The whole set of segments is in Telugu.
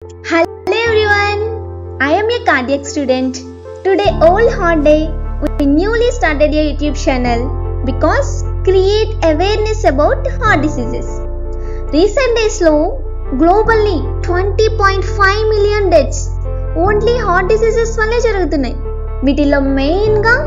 Hello everyone, I am a cardiac student. Today all hot day, we newly started a YouTube channel because create awareness about heart diseases. Recent days lo globally 20.5 million deaths only heart diseases వల్లే జరుగుతున్నాయి. వీటిలో మెయిన్ గా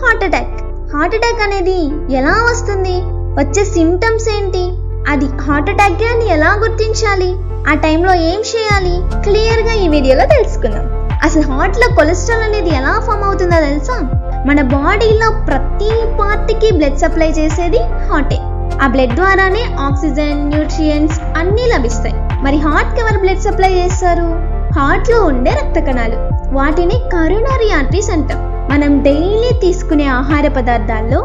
హార్ట్ అటాక్ అనేది ఎలా వస్తుంది, వచ్చే సింప్టమ్స్ ఏంటి, అది హార్ట్ అటాక్ అని ఎలా గుర్తించాలి, ఆ టైంలో ఏం చేయాలి, క్లియర్ గా ఈ వీడియోలో తెలుసుకుందాం. అసలు హార్ట్ లో కొలెస్ట్రాల్ అనేది ఎలా ఫామ్ అవుతుందో తెలుసా? మన బాడీలో ప్రతి పార్ట్ కి బ్లడ్ సప్లై చేసేది హార్టే. ఆ బ్లడ్ ద్వారానే ఆక్సిజన్, న్యూట్రియంట్స్ అన్నీ లభిస్తాయి. మరి హార్ట్ కి ఎవరు బ్లడ్ సప్లై చేస్తారు? హార్ట్ లో ఉండే రక్త కణాలు, వాటిని కరోనరీ ఆర్టరీస్ అంటాం. మనం డైలీ తీసుకునే ఆహార పదార్థాల్లో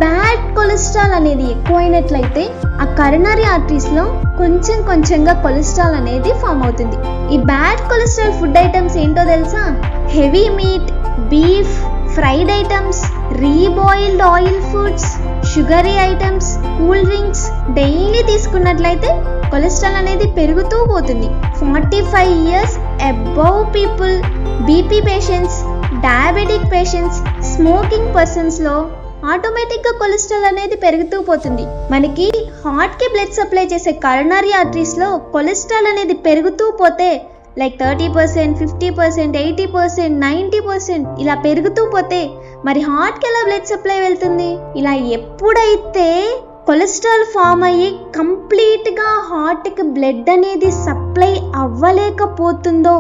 బ్యాడ్ కొలెస్ట్రాల్ అనేది ఎక్కువైనట్లయితే ఆ కరోనరీ ఆర్టరీస్ లో కొంచెంగా కొలెస్ట్రాల్ అనేది ఫామ్ అవుతుంది. ఈ బ్యాడ్ కొలెస్ట్రాల్ ఫుడ్ ఐటమ్స్ ఏంటో తెలుసా? Heavy meat, beef, fried items, reboiled oil foods, sugary items, cool drinks daily తీసుకున్నట్లయితే కొలెస్ట్రాల్ అనేది పెరుగుతూ పోతుంది. 45 years above people, BP patients, diabetic patients, smoking persons లో ఆటోమేటిక్గా కొలెస్ట్రాల్ అనేది పెరుగుతూ పోతుంది. మనకి హార్ట్ కి బ్లడ్ సప్లై చేసే కరోనరీ ఆర్టరీస్ లో కొలెస్ట్రాల్ అనేది పెరుగుతూ పోతే లైక్ 30%, 50%, 80%, 90% ఇలా పెరుగుతూ పోతే మరి హార్ట్ కి ఎలా బ్లడ్ సప్లై వెళ్తుంది? ఇలా ఎప్పుడైతే కొలెస్ట్రాల్ ఫామ్ అయ్యి కంప్లీట్ గా హార్ట్ కి బ్లడ్ అనేది సప్లై అవ్వలేకపోతుందో,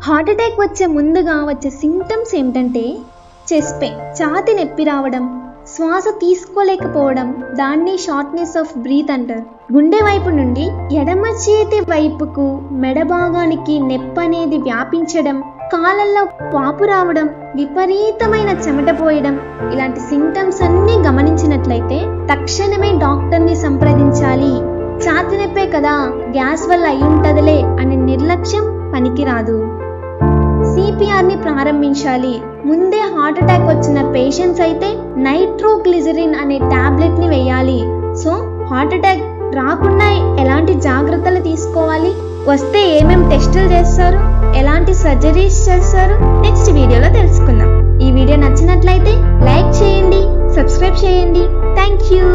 హార్ట్ అటాక్ వచ్చే ముందుగా వచ్చే సింప్టమ్స్ ఏమిటంటే చెస్ట్ పెయిన్, ఛాతీ నొప్పి రావడం, శ్వాస తీసుకోలేకపోవడం, దాన్ని షార్ట్నెస్ ఆఫ్ బ్రీత్ అంటారు. గుండె వైపు నుండి ఎడమ చేతి వైపుకు మెడ భాగానికి నొప్పి అనేది వ్యాపించడం, కాళ్ళల్లో వాపు రావడం, విపరీతమైన చెమట పోయడం, ఇలాంటి సింప్టమ్స్ అన్నీ గమనించినట్లయితే తక్షణమే డాక్టర్ని సంప్రదించాలి. ఛాతీ నొప్పే కదా, గ్యాస్ వల్ల అయి ఉంటదిలే అనే నిర్లక్ష్యం పనికిరాదు. సిపిఆర్ని ప్రారంభించాలి. ముందే హార్ట్ అటాక్ వచ్చిన పేషెంట్స్ అయితే నైట్రోగ్లిజరిన్ అనే టాబ్లెట్ ని వేయాలి. సో హార్ట్ అటాక్ రాకుండా ఎలాంటి జాగ్రత్తలు తీసుకోవాలి, వస్తే ఏమేమి టెస్టులు చేస్తారు, ఎలాంటి సర్జరీస్ చేస్తారు, నెక్స్ట్ వీడియోలో తెలుసుకుందాం. ఈ వీడియో నచ్చినట్లయితే లైక్ చేయండి, సబ్స్క్రైబ్ చేయండి. Thank you.